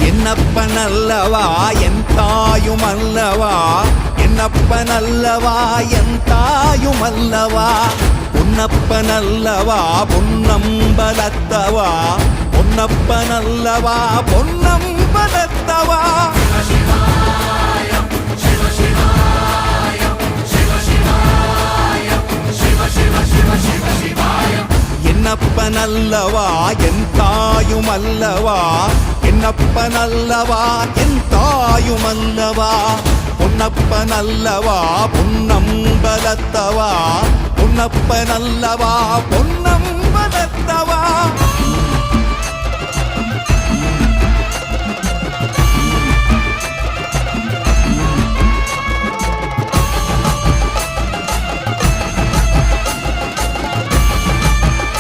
என்னப்பனல்லவா என் தாயுமல்லவா, என்னப்பனல்லவா என் தாயுமல்லவா, பொன்னப்பனல்லவா பொன்னம்பலத்தவா, பொன்னப்பனல்லவா பொன்னம்பலத்தவா. என்னப்பனல்லவா என் தாயுமல்லவா, என்னப்பனல்லவா என் தாயுமல்லவா, பொன்னப்பனல்லவா பொன்னம்பலத்தவா, பொன்னப்பனல்லவா பொன்னம்